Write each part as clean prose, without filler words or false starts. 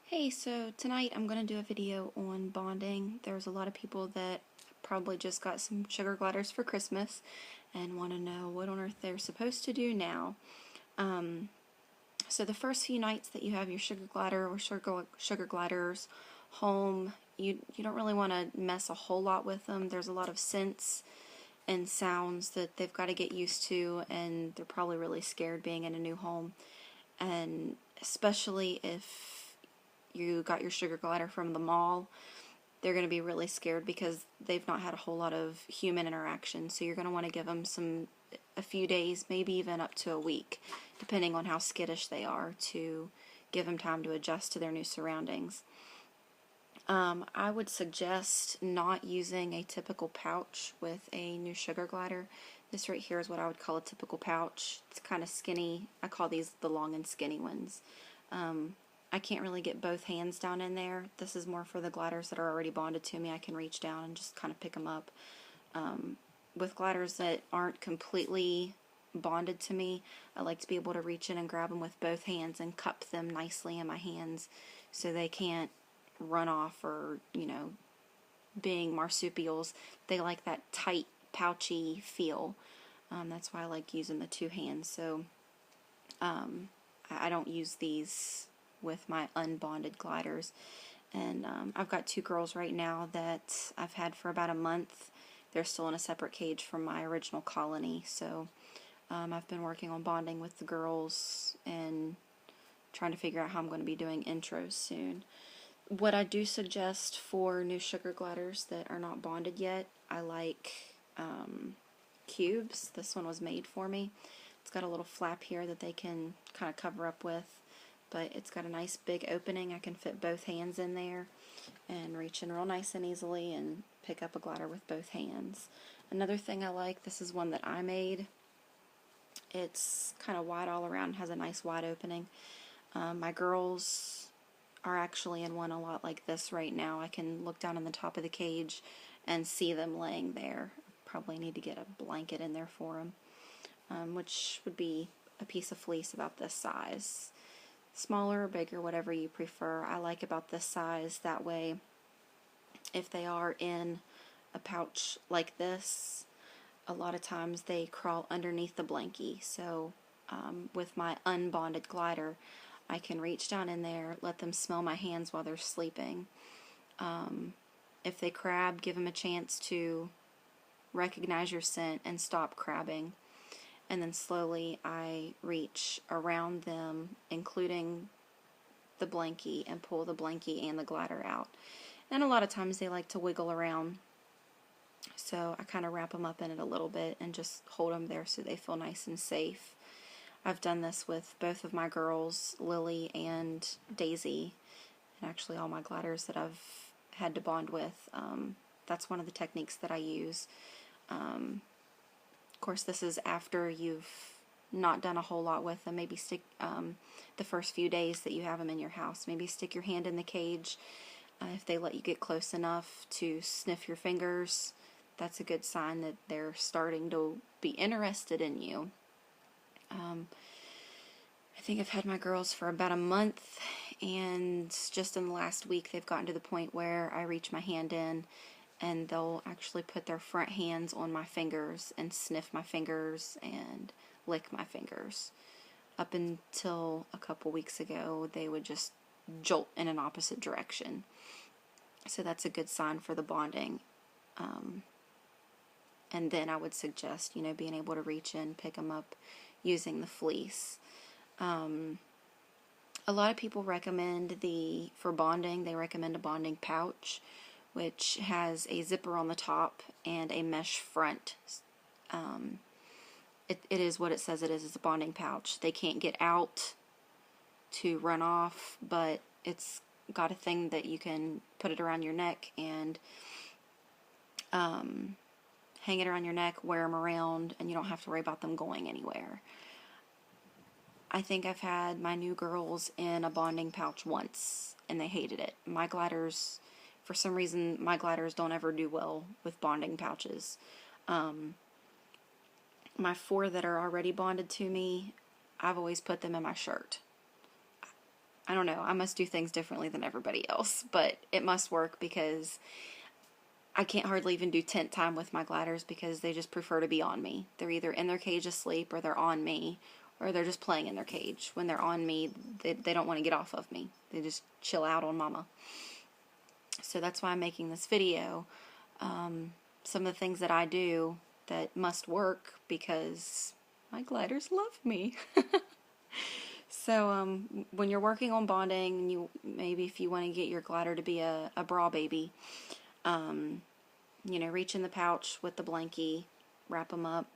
Hey, so tonight I'm going to do a video on bonding. There's a lot of people that probably just got some sugar gliders for Christmas and want to know what on earth they're supposed to do now. So the first few nights that you have your sugar glider or sugar gliders home, you don't really want to mess a whole lot with them. There's a lot of scents and sounds that they've got to get used to, and they're probably really scared being in a new home. And especially if you got your sugar glider from the mall, they're going to be really scared because they've not had a whole lot of human interaction. So you're going to want to give them a few days, maybe even up to a week, depending on how skittish they are, to give them time to adjust to their new surroundings. I would suggest not using a typical pouch with a new sugar glider. This right here is what I would call a typical pouch. It's kind of skinny. I call these the long and skinny ones. I can't really get both hands down in there. This is more for the gliders that are already bonded to me. I can reach down and just kind of pick them up. With gliders that aren't completely bonded to me, I like to be able to reach in and grab them with both hands and cup them nicely in my hands so they can't run off or, being marsupials, they like that tight, pouchy feel. That's why I like using the two hands. So I don't use these with my unbonded gliders. And I've got two girls right now that I've had for about a month. They're still in a separate cage from my original colony. So I've been working on bonding with the girls and trying to figure out how I'm going to be doing intros soon. What I do suggest for new sugar gliders that are not bonded yet, I like cubes. This one was made for me. It's got a little flap here that they can kind of cover up with, but it's got a nice big opening. I can fit both hands in there and reach in real nice and easily and pick up a glider with both hands. Another thing I like, this is one that I made. It's kind of wide all around, has a nice wide opening. My girls are actually in one a lot like this right now. I can look down on the top of the cage and see them laying there. Probably need to get a blanket in there for them, which would be a piece of fleece about this size. Smaller or bigger, whatever you prefer. I like about this size. That way, if they are in a pouch like this, a lot of times they crawl underneath the blankie. So with my unbonded glider, I can reach down in there, let them smell my hands while they're sleeping. If they crab, give them a chance to recognize your scent and stop crabbing. And then slowly I reach around them, including the blankie, and pull the blankie and the glider out. And a lot of times they like to wiggle around, so I kind of wrap them up in it a little bit and just hold them there so they feel nice and safe. I've done this with both of my girls, Lily and Daisy, and actually all my gliders that I've had to bond with. That's one of the techniques that I use. Of course, this is after you've not done a whole lot with them. Maybe stick the first few days that you have them in your house. Maybe stick your hand in the cage. If they let you get close enough to sniff your fingers, that's a good sign that they're starting to be interested in you. I think I've had my girls for about a month, and just in the last week they've gotten to the point where I reach my hand in and they'll actually put their front hands on my fingers and sniff my fingers and lick my fingers. Up until a couple weeks ago, they would just jolt in an opposite direction. So that's a good sign for the bonding. And then I would suggest, being able to reach in, pick them up using the fleece. A lot of people recommend for bonding, they recommend a bonding pouch, which has a zipper on the top and a mesh front. It is what it says it is. It's a bonding pouch. They can't get out to run off, but it's got a thing that you can put it around your neck and hang it around your neck, wear them around, and you don't have to worry about them going anywhere. I think I've had my new girls in a bonding pouch once, and they hated it. My gliders, for some reason, my gliders don't ever do well with bonding pouches. My 4 that are already bonded to me, I've always put them in my shirt. I don't know, I must do things differently than everybody else, but it must work because I can't hardly even do tent time with my gliders because they just prefer to be on me. They're either in their cage asleep or they're on me or they're just playing in their cage. When they're on me, they don't want to get off of me. They just chill out on mama. So that's why I'm making this video. Some of the things that I do that must work because my gliders love me. So when you're working on bonding, maybe if you want to get your glider to be a bra baby, reach in the pouch with the blankie, wrap them up.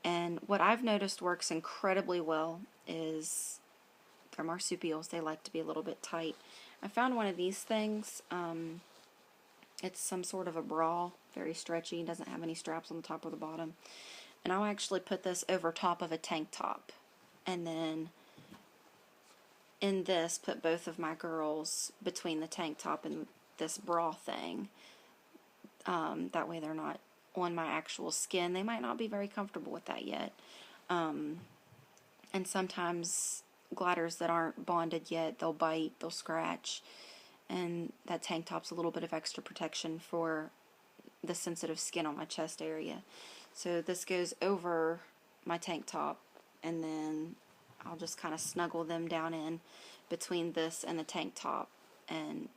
And what I've noticed works incredibly well is their marsupials. They like to be a little bit tight. I found one of these things. It's some sort of a bra, very stretchy, doesn't have any straps on the top or the bottom. And I'll actually put this over top of a tank top. And then in this, put both of my girls between the tank top and this bra thing. That way they're not on my actual skin. They might not be very comfortable with that yet. And sometimes gliders that aren't bonded yet, they'll bite, they'll scratch. And that tank top's a little bit of extra protection for the sensitive skin on my chest area. So this goes over my tank top, and then I'll just kind of snuggle them down in between this and the tank top, and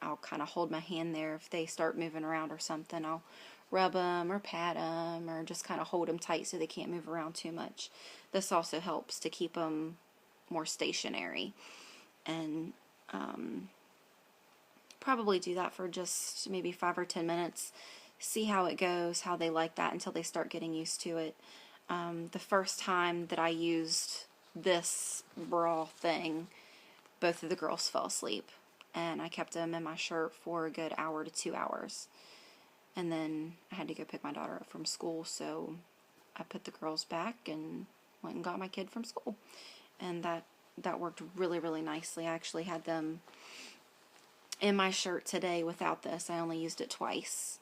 I'll kind of hold my hand there. If they start moving around or something, I'll rub them or pat them or just kind of hold them tight so they can't move around too much. This also helps to keep them more stationary. And probably do that for just maybe 5 or 10 minutes. See how it goes, how they like that until they start getting used to it. The first time that I used this bra thing, both of the girls fell asleep, and I kept them in my shirt for a good hour to 2 hours. And then I had to go pick my daughter up from school, so I put the girls back and went and got my kid from school. And that worked really, really nicely. I actually had them in my shirt today without this. I only used it twice.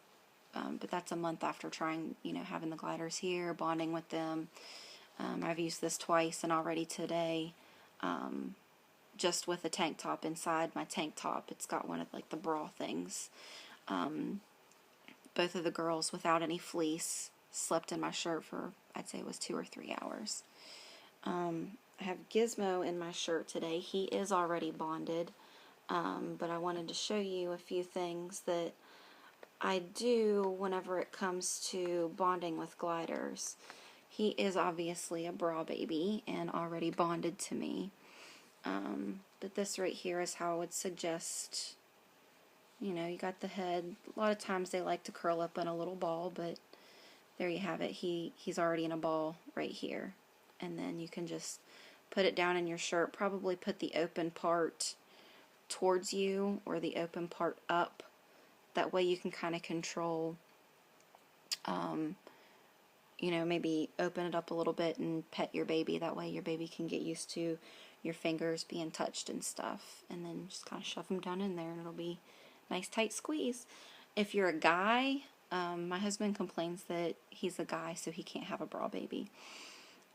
But that's a month after trying, having the gliders here, bonding with them. I've used this twice, and already today, just with a tank top inside my tank top, it's got one of like the bra things. Both of the girls, without any fleece, slept in my shirt for, I'd say it was 2 or 3 hours. I have Gizmo in my shirt today. He is already bonded, but I wanted to show you a few things that I do whenever it comes to bonding with gliders. He is obviously a bra baby and already bonded to me. But this right here is how I would suggest, you got the head. A lot of times they like to curl up in a little ball, but there you have it. He's already in a ball right here. And then you can just put it down in your shirt. Probably put the open part towards you or the open part up. That way you can kind of control, maybe open it up a little bit and pet your baby. That way your baby can get used to your fingers being touched and stuff. And then just kind of shove them down in there and it'll be a nice tight squeeze. If you're a guy, my husband complains that he's a guy so he can't have a bra baby.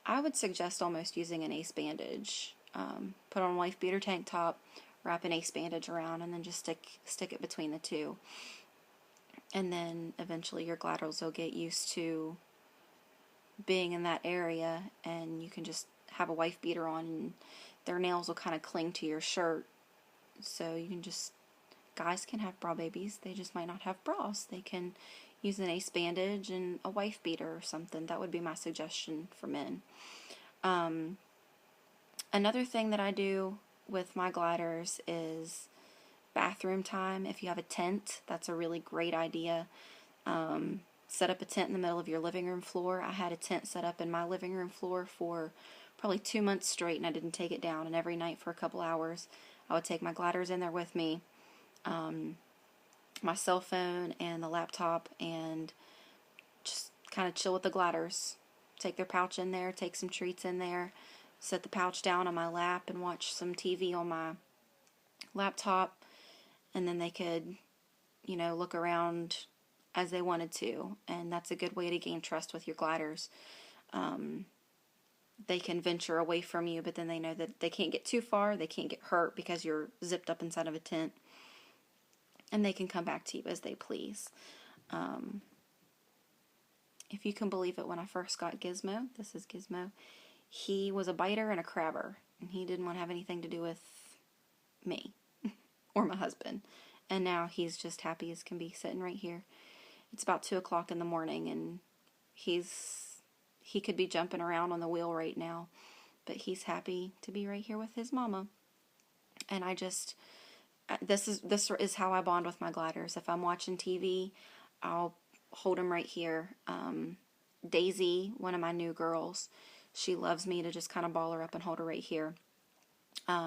I would suggest almost using an ace bandage. Put on a wife beater tank top, wrap an ace bandage around, and then just stick it between the two. And then eventually your gliders will get used to being in that area, and you can just have a wife beater on, and their nails will kind of cling to your shirt. So you can guys can have bra babies, they just might not have bras. They can use an ace bandage and a wife beater or something. That would be my suggestion for men. Another thing that I do with my gliders is bathroom time. If you have a tent, that's a really great idea. Set up a tent in the middle of your living room floor. I had a tent set up in my living room floor for probably 2 months straight, and I didn't take it down. And every night for a couple hours, I would take my gliders in there with me, my cell phone and the laptop, and just kind of chill with the gliders. Take their pouch in there, take some treats in there, set the pouch down on my lap and watch some TV on my laptop, and then they could, look around as they wanted to, and that's a good way to gain trust with your gliders. they can venture away from you, but then they know that they can't get too far, they can't get hurt because you're zipped up inside of a tent, and they can come back to you as they please. If you can believe it, when I first got Gizmo, this is Gizmo, he was a biter and a crabber, and he didn't want to have anything to do with me or my husband. And now he's just happy as can be sitting right here. It's about 2 o'clock in the morning, and he could be jumping around on the wheel right now, but he's happy to be right here with his mama. And this is how I bond with my gliders. If I'm watching TV, I'll hold him right here. Daisy, one of my new girls, she loves me to just kind of ball her up and hold her right here.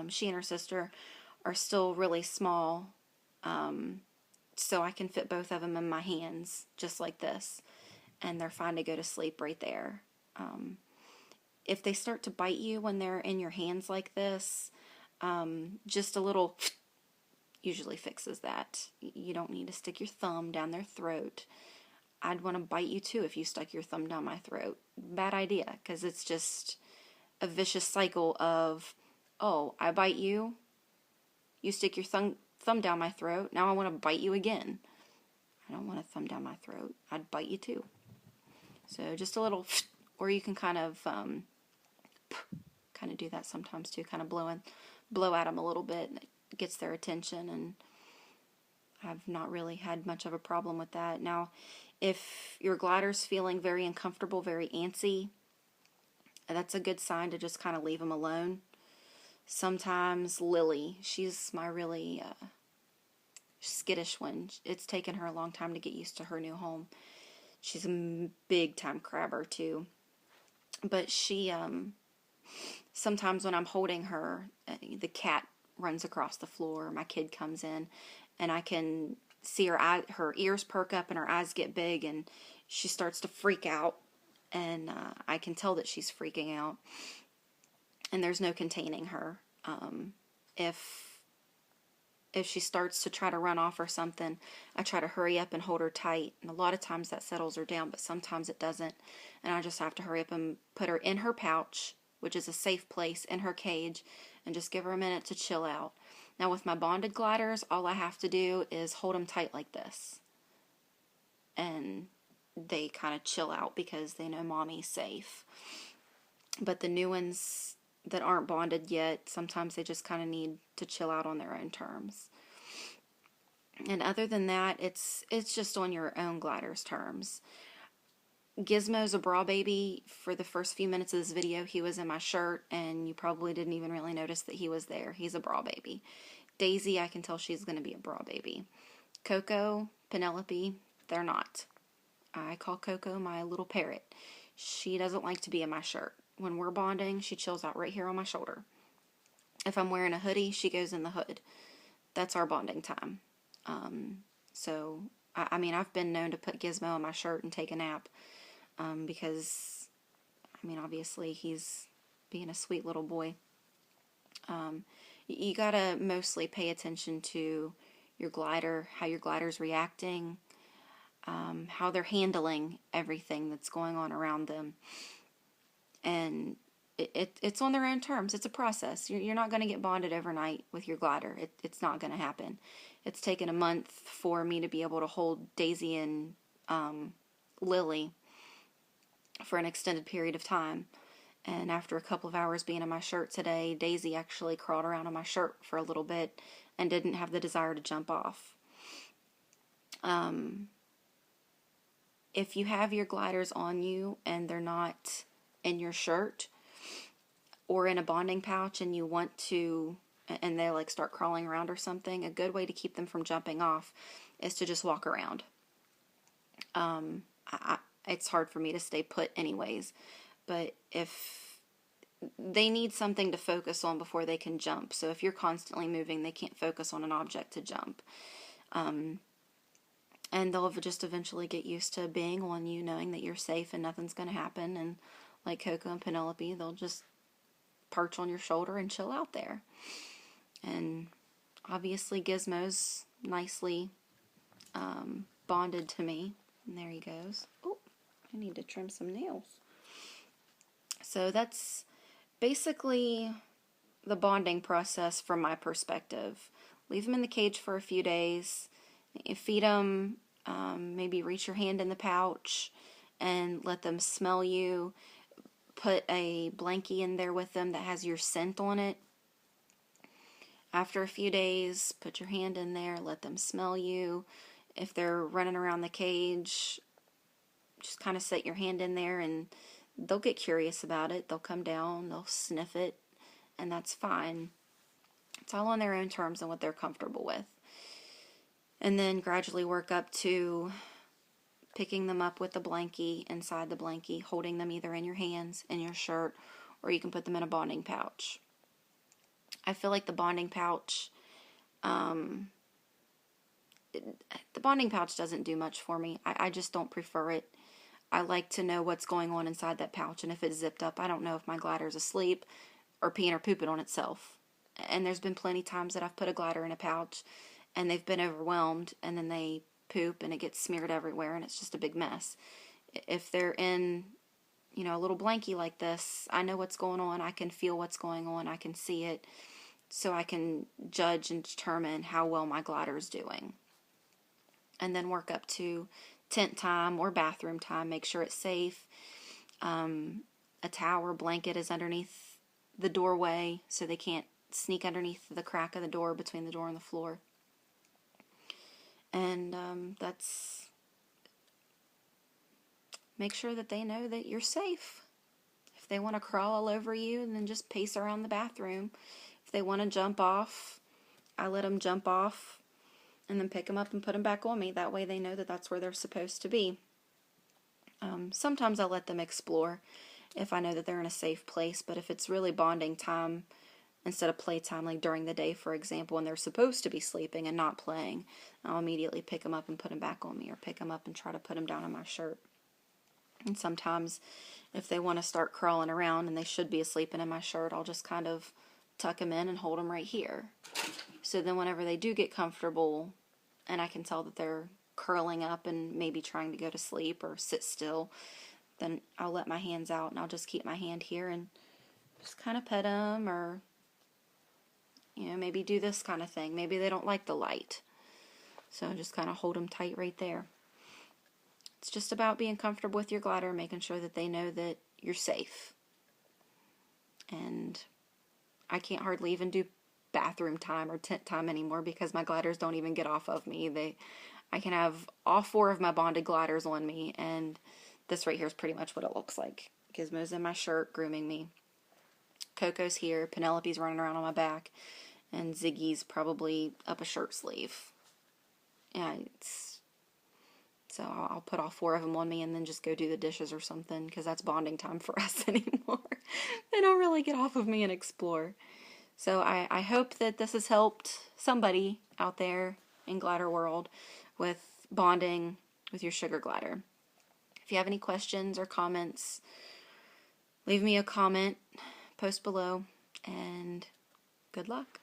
She and her sister are still really small, so I can fit both of them in my hands, just like this, and they're fine to go to sleep right there. If they start to bite you when they're in your hands like this, just a little usually fixes that. You don't need to stick your thumb down their throat. I'd want to bite you too if you stuck your thumb down my throat. Bad idea, because it's just a vicious cycle of, oh, I bite you, you stick your thumb down my throat, now I want to bite you again. I don't want a thumb down my throat. I'd bite you too. So just a little, or you can kind of do that sometimes too, kind of blow at them a little bit. It gets their attention, and I've not really had much of a problem with that. Now, if your glider's feeling very uncomfortable, very antsy, that's a good sign to just kind of leave them alone. Sometimes Lily, she's my really skittish one. It's taken her a long time to get used to her new home. She's a big time crabber too. But she, sometimes when I'm holding her, the cat runs across the floor, my kid comes in, and I can see her ears perk up and her eyes get big, and she starts to freak out, and I can tell that she's freaking out, and there's no containing her. If she starts to try to run off or something, I try to hurry up and hold her tight, and a lot of times that settles her down, but sometimes it doesn't, and I just have to hurry up and put her in her pouch, which is a safe place, in her cage, and just give her a minute to chill out. Now with my bonded gliders, all I have to do is hold them tight like this, and they kind of chill out because they know mommy's safe. But the new ones that aren't bonded yet, sometimes they just kind of need to chill out on their own terms. And other than that, it's just on your own glider's terms. Gizmo's a bra baby. For the first few minutes of this video, he was in my shirt, and you probably didn't even really notice that he was there. He's a bra baby. Daisy, I can tell she's going to be a bra baby. Coco, Penelope, they're not. I call Coco my little parrot. She doesn't like to be in my shirt. When we're bonding, she chills out right here on my shoulder. If I'm wearing a hoodie, she goes in the hood. That's our bonding time. So, I mean, I've been known to put Gizmo in my shirt and take a nap, because, I mean, obviously he's being a sweet little boy. You gotta mostly pay attention to your glider, how your glider's reacting, how they're handling everything that's going on around them. And it's on their own terms. It's a process. You're not going to get bonded overnight with your glider. It's not going to happen. It's taken a month for me to be able to hold Daisy and Lily for an extended period of time. And after a couple of hours being in my shirt today, Daisy actually crawled around on my shirt for a little bit and didn't have the desire to jump off. If you have your gliders on you and they're not in your shirt or in a bonding pouch, and you want to, and they like start crawling around or something, a good way to keep them from jumping off is to just walk around. It's hard for me to stay put anyways, but if they need something to focus on before they can jump, so if you're constantly moving, they can't focus on an object to jump. And they'll just eventually get used to being on you, knowing that you're safe and nothing's going to happen. And like Coco and Penelope, they'll just perch on your shoulder and chill out there. And obviously Gizmo's nicely bonded to me. And there he goes. Oh, I need to trim some nails. So that's basically the bonding process from my perspective. Leave them in the cage for a few days. You feed them, maybe reach your hand in the pouch and let them smell you. Put a blankie in there with them that has your scent on it. After a few days, put your hand in there, let them smell you. If they're running around the cage, just kind of set your hand in there and they'll get curious about it. They'll come down, they'll sniff it, and that's fine. It's all on their own terms and what they're comfortable with. And then gradually work up to picking them up with the blankie, inside the blankie, holding them either in your hands, in your shirt, or you can put them in a bonding pouch. I feel like the bonding pouch, the bonding pouch doesn't do much for me. I just don't prefer it. I like to know what's going on inside that pouch, and if it's zipped up, I don't know if my glider's asleep or peeing or pooping on itself. And there's been plenty times that I've put a glider in a pouch, and they've been overwhelmed, and then they poop, and it gets smeared everywhere, and it's just a big mess. If they're in, a little blankie like this, I know what's going on. I can feel what's going on. I can see it, so I can judge and determine how well my glider is doing. And then work up to tent time or bathroom time. Make sure it's safe. A towel or blanket is underneath the doorway so they can't sneak underneath the crack of the door between the door and the floor. And that's make sure that they know that you're safe. If they want to crawl all over you, then just pace around the bathroom. If they want to jump off, I let them jump off and then pick them up and put them back on me. That way they know that that's where they're supposed to be. Sometimes I'll let them explore if I know that they're in a safe place, but if it's really bonding time instead of playtime, like during the day, for example, when they're supposed to be sleeping and not playing, I'll immediately pick them up and put them back on me, or pick them up and try to put them down on my shirt. And sometimes if they want to start crawling around and they should be asleep in my shirt, I'll just kind of tuck them in and hold them right here. So then whenever they do get comfortable and I can tell that they're curling up and maybe trying to go to sleep or sit still, then I'll let my hands out and I'll just keep my hand here and just kind of pet them, or maybe do this kind of thing. Maybe they don't like the light, so just kind of hold them tight right there. It's just about being comfortable with your glider, making sure that they know that you're safe. And I can't hardly even do bathroom time or tent time anymore because my gliders don't even get off of me. I can have all 4 of my bonded gliders on me, and this right here is pretty much what it looks like. Gizmo's in my shirt grooming me. Coco's here, Penelope's running around on my back, and Ziggy's probably up a shirt sleeve. Yeah, so I'll put all 4 of them on me and then just go do the dishes or something, because that's bonding time for us anymore. They don't really get off of me and explore. So I hope that this has helped somebody out there in glider world with bonding with your sugar glider. If you have any questions or comments, leave me a comment, post below, and good luck.